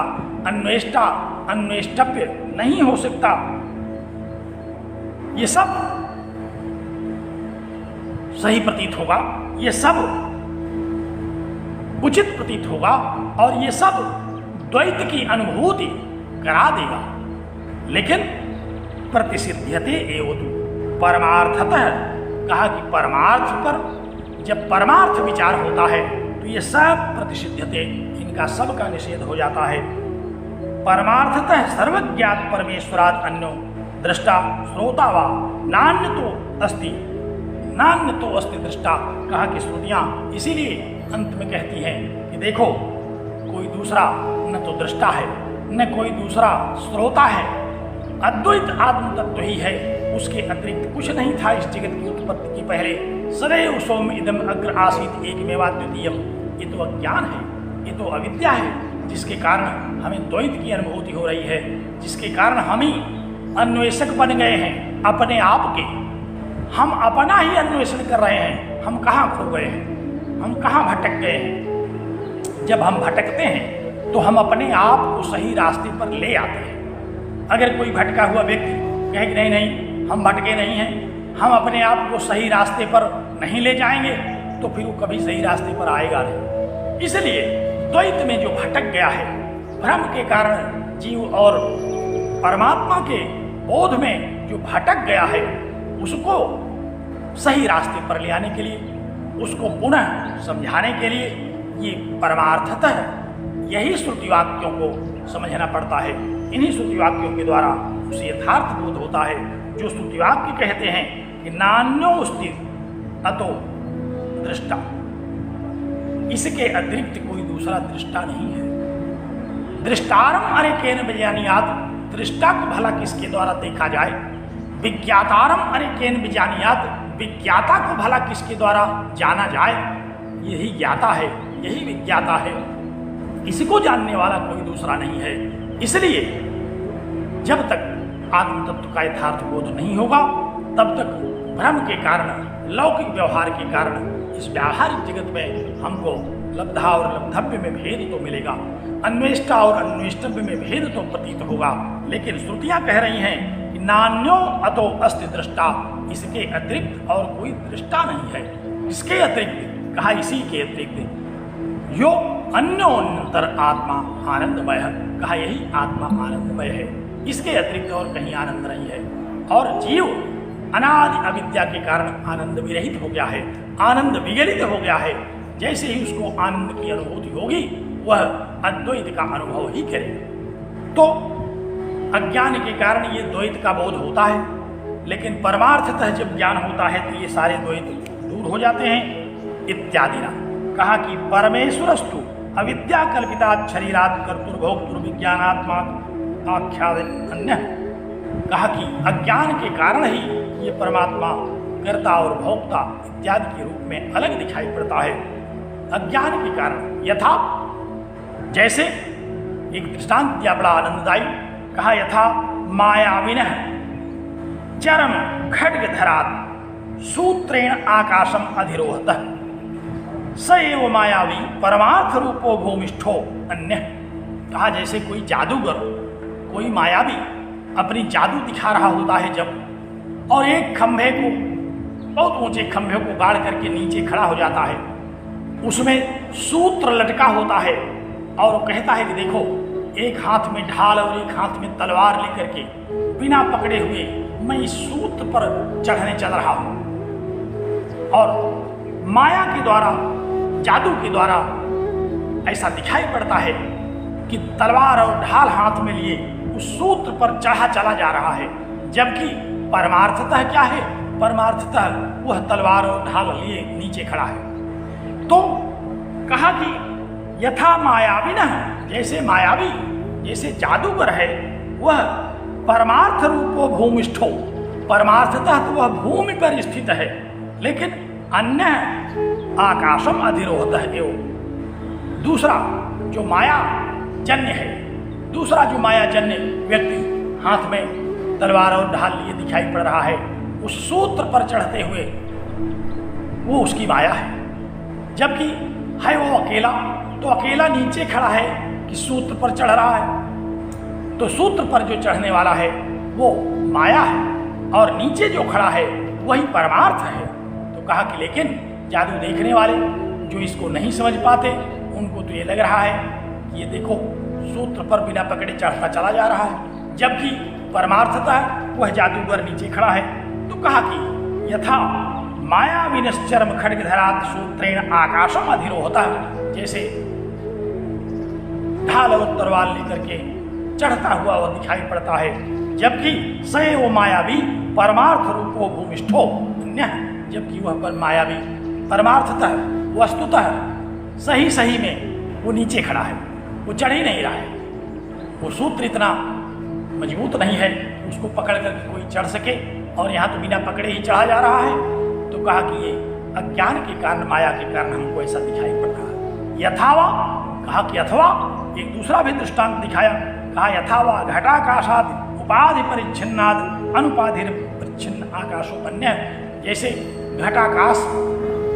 Speaker 2: अन्वेष्टा अन्वेष्टव्य नहीं हो सकता, ये सब सही प्रतीत होगा, ये सब उचित प्रतीत होगा और ये सब द्वैत की अनुभूति करा देगा। लेकिन प्रतिसिद्ध्यते एव तु परमार्थतः, कहा कि परमार्थ पर जब परमार्थ विचार होता है तो ये सब प्रतिसिद्ध्यते, इनका सब का निषेध हो जाता है। परमार्थतः सर्वज्ञात परमेश्वरात् अन्यो दृष्टा श्रोता वा नान्य तो अस्ति दृष्टा। कहा कि श्रुतियां इसीलिए अंत में कहती हैं कि देखो कोई दूसरा न तो दृष्टा है न कोई दूसरा श्रोता है, अद्वैत आत्म तत्व ही है, उसके अतिरिक्त कुछ नहीं था इस जगत की उत्पत्ति की पहले। सदैव सौम्य इदम अग्र आसीत एकमेवा द्वितीयम। ये तो अज्ञान है, ये तो अविद्या है, जिसके कारण हमें द्वैत की अनुभूति हो रही है, जिसके कारण हम ही अन्वेषक बन गए हैं अपने आप के। हम अपना ही अन्वेषण कर रहे हैं। हम कहाँ खो गए हैं, हम कहाँ भटक गए हैं। जब हम भटकते हैं तो हम अपने आप को सही रास्ते पर ले आते हैं। अगर कोई भटका हुआ व्यक्ति कहे कि नहीं नहीं हम भटके नहीं हैं, हम अपने आप को सही रास्ते पर नहीं ले जाएंगे, तो फिर वो कभी सही रास्ते पर आएगा नहीं। इसलिए द्वैत में जो भटक गया है, भ्रम के कारण जीव और परमात्मा के बोध में जो भटक गया है, उसको सही रास्ते पर ले आने के लिए, उसको पुनः समझाने के लिए ये परमार्थतः यही श्रुति वाक्यों को समझना पड़ता है। इन्हीं श्रुति वाक्यों के द्वारा उसे यथार्थ बोध होता है। जो श्रुति वाक्य कहते हैं कि नान्योस्ति अतो दृष्टा, इसके अतिरिक्त कोई दूसरा दृष्टा नहीं है। दृष्टारम अनेकेन विजानीयात, दृष्टा को भला किसके द्वारा देखा जाए। विज्ञातारम अनेकेन विजानीयात, विज्ञाता को भला किसके द्वारा जाना जाए। यही ज्ञाता है, यही विज्ञाता है, इसको जानने वाला कोई दूसरा नहीं है। इसलिए जब तक आत्म तत्व का यथार्थ बोध नहीं होगा, तब तक भ्रम के कारण, लौकिक व्यवहार के कारण इस व्यावहारिक जगत में हमको लब्धा और लब्धव्य में भेद तो मिलेगा, अन्वेष्टा और अन्वेष्टव्य में भेद तो प्रतीत होगा। लेकिन श्रुतियां कह रही हैं कि नान्यो अतो अस्ति दृष्टा, इसके अतिरिक्त और कोई दृष्टा नहीं है। इसके अतिरिक्त कहा, इसी के अतिरिक्त यो अन्योन्तर आत्मा आनंदमय, कहा यही आत्मा आनंदमय है, इसके अतिरिक्त और कहीं आनंद नहीं है। और जीव अनादि अविद्या के कारण आनंद विरहित हो गया है, आनंद विगलित हो गया है। जैसे ही उसको आनंद की अनुभूति होगी, वह अद्वैत का अनुभव ही करेगा। तो अज्ञान के कारण ये द्वैत का बोध होता है, लेकिन परमार्थतः जब ज्ञान होता है तो ये सारे द्वैत दूर हो जाते हैं। इत्यादि ना कहा कि परमेश्वरस्तु अविद्या कल्पितात् शरीरात् कर्तुर्भोक्तुर्विज्ञानात्मा आख्याद अन्य। कहा कि अज्ञान के कारण ही ये परमात्मा कर्ता और भोक्ता इत्यादि के रूप में अलग दिखाई पड़ता है। अज्ञान के कारण, यथा जैसे एक दृष्टांत दिया बड़ा आनंददायी। कहा यथा मायाविनः चरम खड्गधरात् सूत्रेण आकाशम अधिरोहतः स एव मायावी परमार्थ रूपो भूमिष्ठो अन्य। कहा जैसे कोई जादूगर, कोई मायावी अपनी जादू दिखा रहा होता है जब, और एक खंभे को, बहुत ऊंचे खंभे को गाड़ करके नीचे खड़ा हो जाता है, उसमें सूत्र लटका होता है और वो कहता है कि देखो, एक हाथ में ढाल और एक हाथ में तलवार लेकर के बिना पकड़े हुए मैं इस सूत्र पर चढ़ने चल रहा हूं। और माया के द्वारा, जादू के द्वारा ऐसा दिखाई पड़ता है कि तलवार और ढाल हाथ में लिए उस सूत्र पर चढ़ा चला जा रहा है, जबकि परमार्थतः क्या है, परमार्थतः वह तलवार और ढाल लिए नीचे खड़ा है। तो कहा कि यथा मायावी न, जैसे मायावी, जैसे जादूगर है, वह परमार्थ रूपो भूमिष्ठो, परमार्थतः तो वह भूमि पर स्थित है, लेकिन अन्य आकाशम अधिरोहतः एव। दूसरा जो माया जन्य है, दूसरा जो माया जन्य व्यक्ति हाथ में तलवार और ढाल लिए दिखाई पड़ रहा है, उस सूत्र पर चढ़ते हुए वो उसकी माया है, जबकि है वो अकेला, तो अकेला नीचे खड़ा है कि सूत्र पर चढ़ रहा है। तो सूत्र पर जो चढ़ने वाला है वो माया है और नीचे जो खड़ा है वही परमार्थ है। तो कहा कि लेकिन जादू देखने वाले जो इसको नहीं समझ पाते उनको तो ये लग रहा है कि ये देखो सूत्र पर बिना पकड़े चढ़ता चला जा रहा है, जबकि परमार्थता वह जादूगर नीचे खड़ा है। तो कहा कि यथा माया विनश्चर्म खड्गधरात सूत्रेण आकाशम अधिरोहता, जैसे ढाल और तलवार लेकर के चढ़ता हुआ वह दिखाई पड़ता है, जबकि सैव मायावी परमार्थ रूपो भूमिष्ठो अन्य, जबकि वह पर मायावी परमार्थतः वस्तुतः सही सही में वो नीचे खड़ा है, वो चढ़ ही नहीं रहा है। वो सूत्र इतना मजबूत नहीं है उसको पकड़ करके कोई चढ़ सके, और यहाँ तो बिना पकड़े ही चढ़ा जा रहा है। तो कहा कि ये अज्ञान के कारण, माया के कारण हमको ऐसा दिखाई पड़ रहा है। यथावा, कहा कि अथवा एक दूसरा भी दृष्टांत दिखाया, कहा यथावा घटाकाशाद उपाधि परिच्छिन्नाद अनुपाधि परिच्छिन्न आकाशो अन्य, जैसे घटाकाश,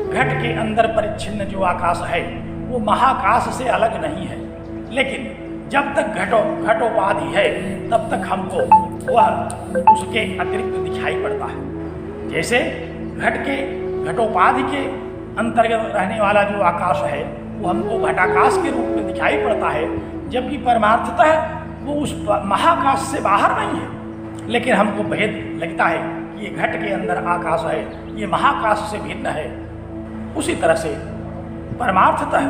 Speaker 2: घट के अंदर परिच्छिन्न जो आकाश है वो महाकाश से अलग नहीं है, लेकिन जब तक घटोपाधि है तब तक हमको वह उसके अतिरिक्त दिखाई पड़ता है। जैसे घटोपाधि के अंतर्गत रहने वाला जो आकाश है वो हमको घटाकाश के रूप में दिखाई पड़ता है, जबकि परमार्थतः वो उस महाकाश से बाहर नहीं है, लेकिन हमको भेद लगता है कि ये घट के अंदर आकाश है, ये महाकाश से भिन्न है। उसी तरह से परमार्थतः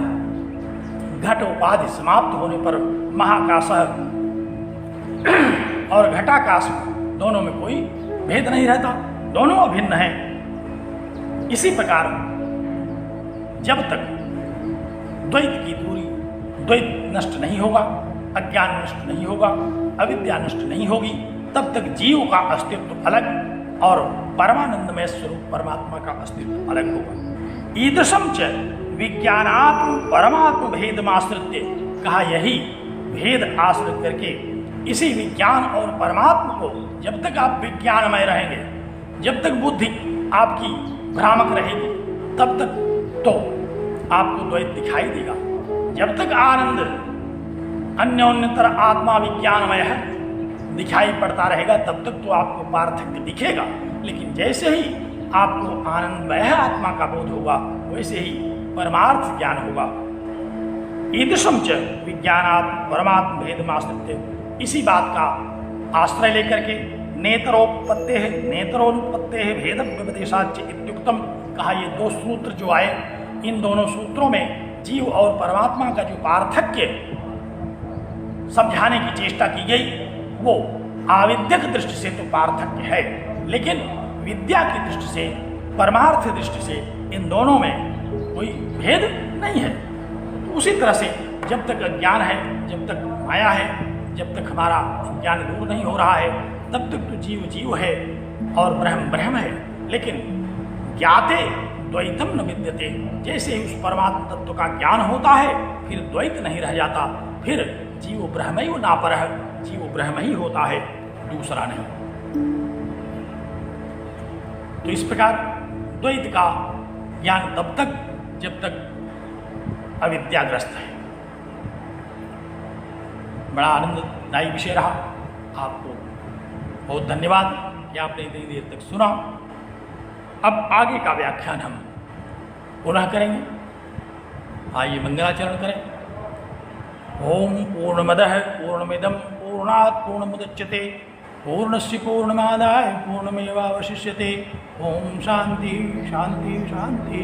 Speaker 2: घट उपाधि समाप्त होने पर महाकाश और घटाकाश दोनों में कोई भेद नहीं रहता, दोनों अभिन्न हैं। इसी प्रकार जब तक द्वैत की दूरी, द्वैत नष्ट नहीं होगा, अज्ञान नष्ट नहीं होगा, अविद्या नष्ट नहीं होगी, तब तक जीव का अस्तित्व अलग और परमानंदमय स्वरूप परमात्मा का अस्तित्व अलग होगा। ईदृशम च विज्ञानात्म परमात्म भेदमाश्रित्य, कहा यही भेद आश्रित करके इसी विज्ञान और परमात्मा को जब तक आप विज्ञानमय रहेंगे, जब तक बुद्धि आपकी भ्रामक रहेगी, तब तक तो आपको द्वैत दिखाई देगा। जब तक आनंद अन्योन्यतर आत्मा विज्ञानमय है दिखाई पड़ता रहेगा, तब तक तो आपको पार्थक्य दिखेगा। लेकिन जैसे ही आपको आनंदमय आत्मा का बोध होगा, वैसे ही परमार्थ ज्ञान होगा। ईदृशम च विज्ञानात् परमात्म भेदमाश्रित्य, इसी बात का आश्रय लेकर के नेत्रोपत्ते भेद व्यपदेशाच इत्युक्तम, कहा ये दो सूत्र जो आए, इन दोनों सूत्रों में जीव और परमात्मा का जो पार्थक्य समझाने की चेष्टा की गई वो आविद्यक दृष्टि से तो पार्थक्य है, लेकिन विद्या की दृष्टि से, परमार्थ दृष्टि से इन दोनों में कोई भेद नहीं है। उसी तरह से जब तक अज्ञान है, जब तक माया है, जब तक हमारा ज्ञान दूर नहीं हो रहा है, तब तक तो जीव जीव है और ब्रह्म ब्रह्म है। लेकिन ज्ञाते द्वैतम न विद्यते, जैसे ही उस परमात्मा तत्व का ज्ञान होता है फिर द्वैत नहीं रह जाता, फिर जीव ब्रह्म ही नापर है, जीव ब्रह्म ही होता है, दूसरा नहीं। तो इस प्रकार द्वैत का ज्ञान तब तक जब तक अविद्याग्रस्त है। बड़ा आनंददायी विषय रहा। आपको बहुत धन्यवाद कि आपने इतनी देर तक सुना। अब आगे का व्याख्यान हम पुनः करेंगे। आइए मंगलाचरण करें। ओम पूर्णमदः पूर्णमिदं पूर्णात् पूर्णमुदच्यते पूर्णस्य पूर्णमादाय पूर्णमेवावशिष्यते। ओम शांति शांति शांति।